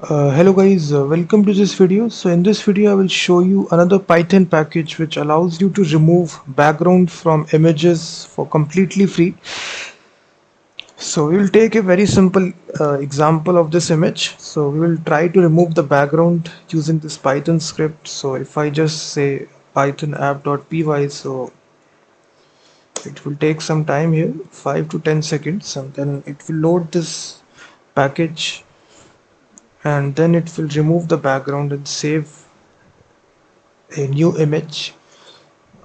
Hello guys, welcome to this video. So in this video I will show you another Python package which allows you to remove background from images for completely free. So we will take a very simple example of this image. So we will try to remove the background using this Python script. So if I just say python app.py, so it will take some time here, 5 to 10 seconds, and then it will load this package, and then it will remove the background and save a new image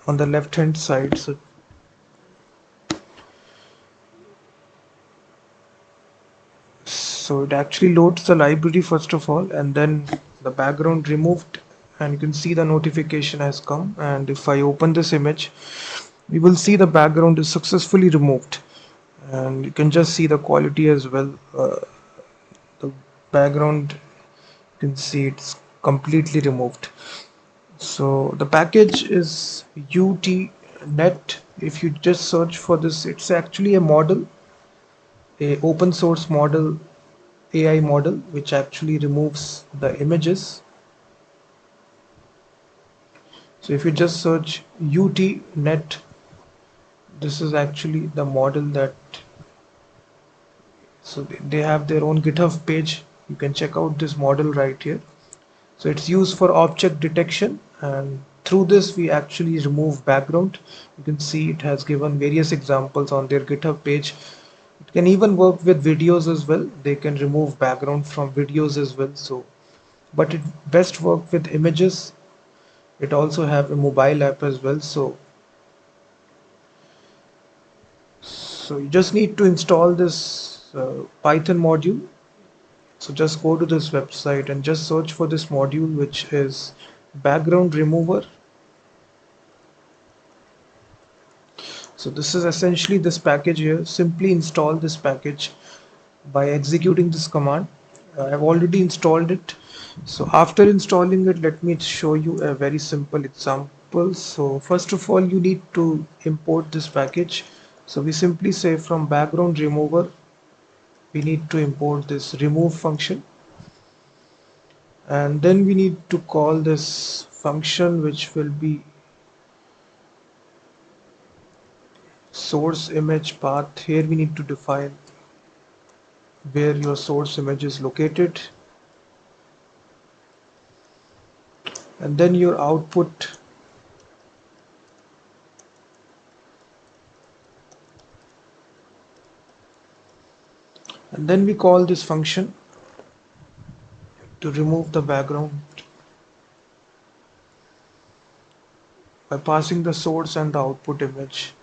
on the left hand side. So it actually loads the library first of all, and then the background removed, and you can see the notification has come. And if I open this image, we will see the background is successfully removed, and you can just see the quality as well. The background, you can see it's completely removed. So the package is U-2-Net. If you just search for this, it's actually a model, a open source model, AI model, which actually removes the images. So if you just search U-2-Net, this is actually the model that, so they have their own GitHub page. You can check out this model right here. So it's used for object detection, and through this we actually remove background. You can see it has given various examples on their GitHub page. It can even work with videos as well. They can remove background from videos as well. So, but it best work with images. It also have a mobile app as well. So you just need to install this Python module. So just go to this website and just search for this module, which is background remover. So this is essentially this package here. Simply install this package by executing this command. I've already installed it. So after installing it, let me show you a very simple example. So first of all, you need to import this package. So we simply say from background remover, we need to import this remove function, and then we need to call this function, which will be source image path. Here we need to define where your source image is located, and then your output. And then we call this function to remove the background by passing the source and the output image.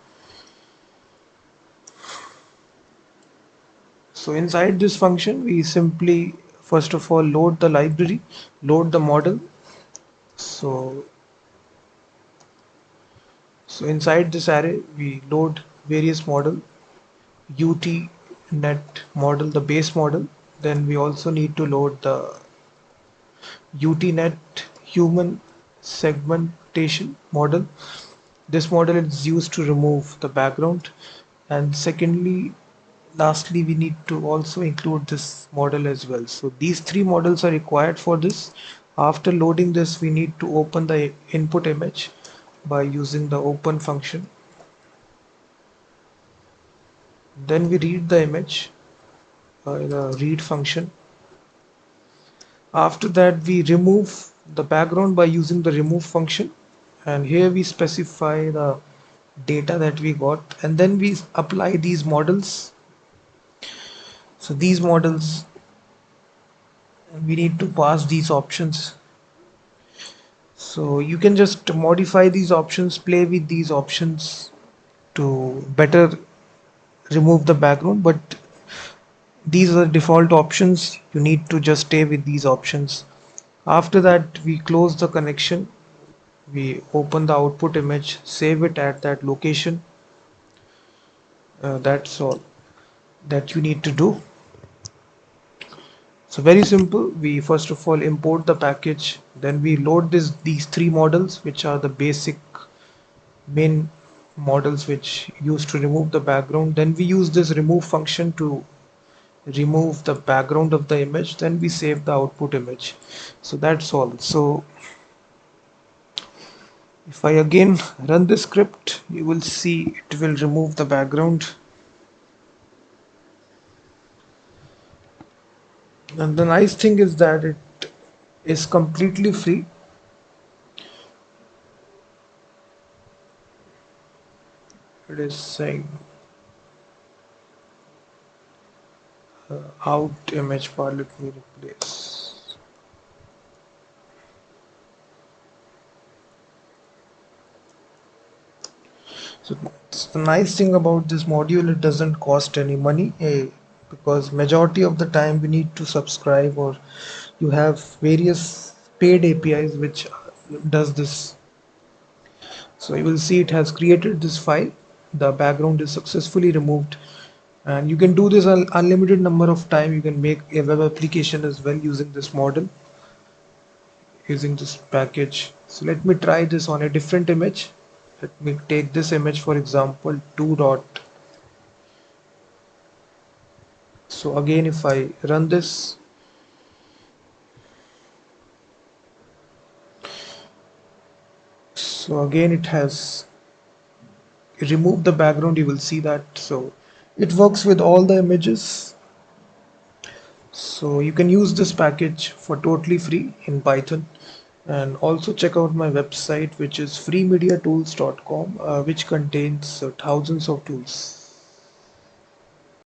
So inside this function, we simply first of all load the library, load the model. So inside this array, we load various model, U-2-Net model, the base model. Then we also need to load the U-2-Net human segmentation model. This model is used to remove the background. And secondly, lastly, we need to also include this model as well. So these three models are required for this. After loading this, we need to open the input image by using the open function. Then we read the image by the read function. After that, we remove the background by using the remove function, and here we specify the data that we got, and then we apply these models. So these models, we need to pass these options. So you can just modify these options, play with these options to better remove the background, but these are the default options. You need to just stay with these options. After that, we close the connection, we open the output image, save it at that location. That's all that you need to do. So very simple. We first of all import the package, then we load these three models, which are the basic main models which used to remove the background. Then we use this remove function to remove the background of the image, then we save the output image. So that's all. So if I again run the script, you will see it will remove the background. And the nice thing is that it is completely free. It is saying out image file, let me replace. So the nice thing about this module, it doesn't cost any money, because majority of the time we need to subscribe, or you have various paid APIs which does this. So you will see it has created this file. The background is successfully removed, and you can do this unlimited number of time. You can make a web application as well using this model, using this package. So let me try this on a different image. Let me take this image, for example, 2 dot. So again, if I run this, so again it has removed the background. You will see that. So it works with all the images. So you can use this package for totally free in Python. And also check out my website, which is freemediatools.com, which contains thousands of tools.